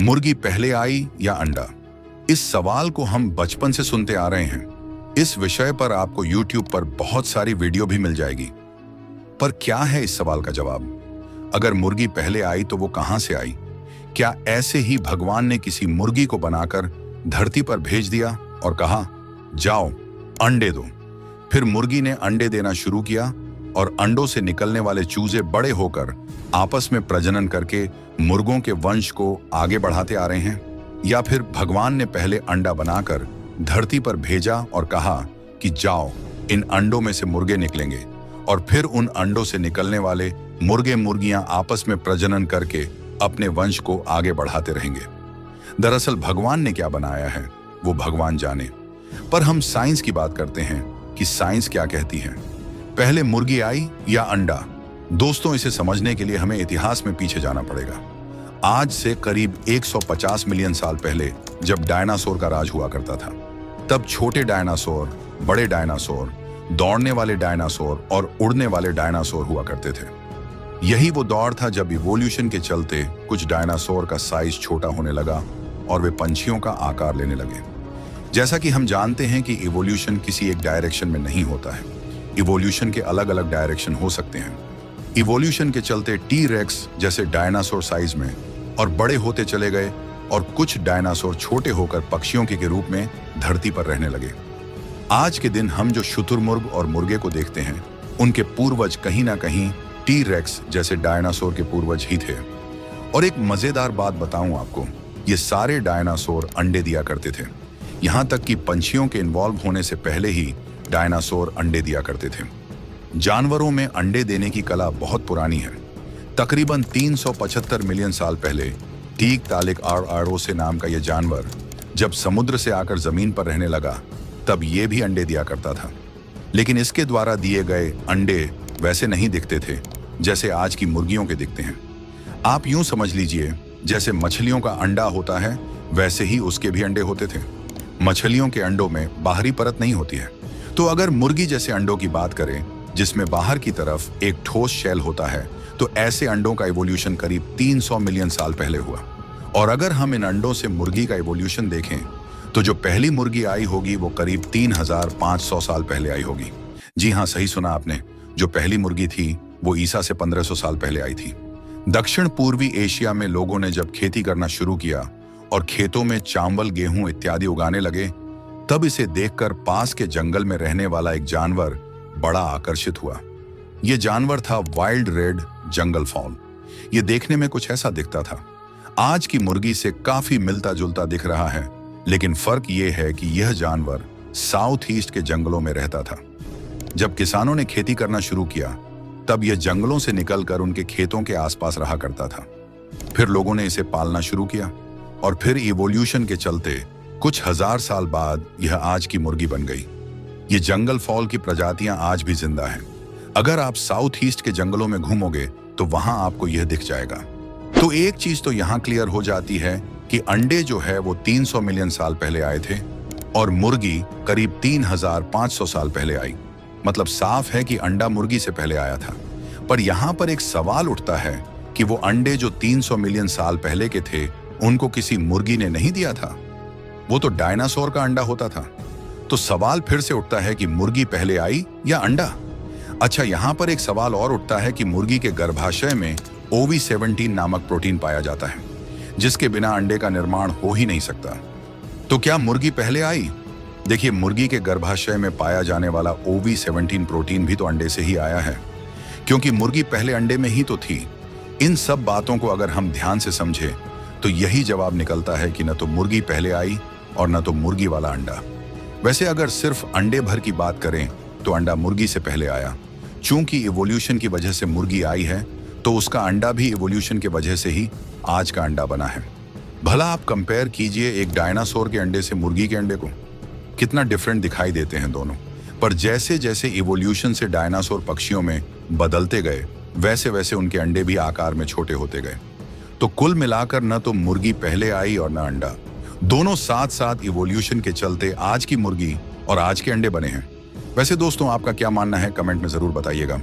मुर्गी पहले आई या अंडा? इस सवाल को हम बचपन से सुनते आ रहे हैं। इस विषय पर आपको YouTube पर बहुत सारी वीडियो भी मिल जाएगी। पर क्या है इस सवाल का जवाब? अगर मुर्गी पहले आई तो वो कहां से आई? क्या ऐसे ही भगवान ने किसी मुर्गी को बनाकर धरती पर भेज दिया और कहा, जाओ अंडे दो? फिर मुर्गी ने अंडे देना शुरू किया और अंडों से निकलने वाले चूजे बड़े होकर आपस में प्रजनन करके मुर्गों के वंश को आगे बढ़ाते आ रहे हैं? या फिर भगवान ने पहले अंडा बनाकर धरती पर भेजा और कहा कि जाओ इन अंडों में से मुर्गे निकलेंगे और फिर उन अंडों से निकलने वाले मुर्गे मुर्गियां आपस में प्रजनन करके अपने वंश को आगे बढ़ाते रहेंगे? दरअसल भगवान ने क्या बनाया है वो भगवान जाने। पर हम साइंस की बात करते हैं कि साइंस क्या कहती है। पहले मुर्गी आई या अंडा? दोस्तों, इसे समझने के लिए हमें इतिहास में पीछे जाना पड़ेगा। आज से करीब 150 मिलियन साल पहले जब डायनासोर का राज हुआ करता था, तब छोटे डायनासोर, बड़े डायनासोर, दौड़ने वाले डायनासोर और उड़ने वाले डायनासोर हुआ करते थे। यही वो दौर था जब इवोल्यूशन के चलते कुछ डायनासोर का साइज छोटा होने लगा और वे पंछियों का आकार लेने लगे। जैसा कि हम जानते हैं कि इवोल्यूशन किसी एक डायरेक्शन में नहीं होता है। इवोल्यूशन के अलग अलग डायरेक्शन हो सकते हैं। इवोल्यूशन के चलते टी-रेक्स जैसे डायनासोर साइज में और बड़े होते चले गए और कुछ डायनासोर छोटे होकर पक्षियों के रूप में धरती पर रहने लगे। आज के दिन हम जो शुतुरमुर्ग और मुर्गे को देखते हैं, उनके पूर्वज कहीं ना कहीं टी-रेक्स जैसे डायनासोर के पूर्वज ही थे। और एक मजेदार बात बताऊं आपको, ये सारे डायनासोर अंडे दिया करते थे। यहां तक कि पंछियों के इन्वॉल्व होने से पहले ही डायनासोर अंडे दिया करते थे। जानवरों में अंडे देने की कला बहुत पुरानी है। तकरीबन 375 मिलियन साल पहले टीक-तालिक आरोसे नाम का यह जानवर जब समुद्र से आकर जमीन पर रहने लगा, तब ये भी अंडे दिया करता था। लेकिन इसके द्वारा दिए गए अंडे वैसे नहीं दिखते थे जैसे आज की मुर्गियों के दिखते हैं। आप यूं समझ लीजिए, जैसे मछलियों का अंडा होता है वैसे ही उसके भी अंडे होते थे। मछलियों के अंडों में बाहरी परत नहीं होती है। तो अगर मुर्गी जैसे अंडों की बात करें जिसमें बाहर की तरफ एक ठोस शेल होता है, तो ऐसे अंडों का इवोल्यूशन करीब 300 मिलियन साल पहले हुआ। और अगर हम इन अंडों से मुर्गी का इवोल्यूशन देखें तो जो पहली मुर्गी आई होगी वो करीब 3500 साल पहले आई होगी। जी हाँ, सही सुना आपने। जो पहली मुर्गी थी वो ईसा से 1500 साल पहले आई थी। दक्षिण पूर्वी एशिया में लोगों ने जब खेती करना शुरू किया और खेतों में चावल, गेहूं इत्यादि उगाने लगे, तब इसे देखकर पास के जंगल में रहने वाला एक जानवर बड़ा आकर्षित हुआ। यह जानवर था वाइल्ड रेड जंगल फाउल। यह देखने में कुछ ऐसा दिखता था। आज की मुर्गी से काफी मिलता जुलता दिख रहा है, लेकिन फर्क यह है कि यह जानवर साउथ ईस्ट के जंगलों में रहता था। जब किसानों ने खेती करना शुरू किया, तब यह जंगलों से निकलकर उनके खेतों के आसपास रहा करता था। फिर लोगों ने इसे पालना शुरू किया और फिर इवोल्यूशन के चलते कुछ हजार साल बाद यह आज की मुर्गी बन गई। ये जंगल फॉल की प्रजातियां आज भी जिंदा हैं। अगर आप साउथ ईस्ट के जंगलों में घूमोगे तो वहां आपको यह दिख जाएगा। तो एक चीज तो यहां क्लियर हो जाती है कि अंडे जो है वो 300 मिलियन साल पहले आए थे और मुर्गी करीब 3500 साल पहले आई। मतलब साफ है कि अंडा मुर्गी से पहले आया था। पर यहां पर एक सवाल उठता है कि वो अंडे जो 300 मिलियन साल पहले के थे, उनको किसी मुर्गी ने नहीं दिया था। वो तो डायनासोर का अंडा होता था। तो सवाल फिर से उठता है कि मुर्गी पहले आई या अंडा? अच्छा, यहां पर एक सवाल और उठता है कि मुर्गी के गर्भाशय में OV17 नामक प्रोटीन पाया जाता है, जिसके बिना अंडे का निर्माण हो ही नहीं सकता। तो क्या मुर्गी पहले आई? देखिए, मुर्गी के गर्भाशय में पाया जाने वाला OV17 प्रोटीन भी तो अंडे से ही आया है, क्योंकि मुर्गी पहले अंडे में ही तो थी। इन सब बातों को अगर हम ध्यान से समझे तो यही जवाब निकलता है कि न तो मुर्गी पहले आई और न तो मुर्गी वाला अंडा। वैसे अगर सिर्फ अंडे भर की बात करें तो अंडा मुर्गी से पहले आया। चूंकि इवोल्यूशन की वजह से मुर्गी आई है, तो उसका अंडा भी इवोल्यूशन की वजह से ही आज का अंडा बना है। भला आप कंपेयर कीजिए एक डायनासोर के अंडे से मुर्गी के अंडे को, कितना डिफरेंट दिखाई देते हैं दोनों। पर जैसे जैसे इवोल्यूशन से डायनासोर पक्षियों में बदलते गए, वैसे वैसे उनके अंडे भी आकार में छोटे होते गए। तो कुल मिलाकर न तो मुर्गी पहले आई और न अंडा, दोनों साथ साथ इवोल्यूशन के चलते आज की मुर्गी और आज के अंडे बने हैं। वैसे दोस्तों, आपका क्या मानना है कमेंट में जरूर बताइएगा।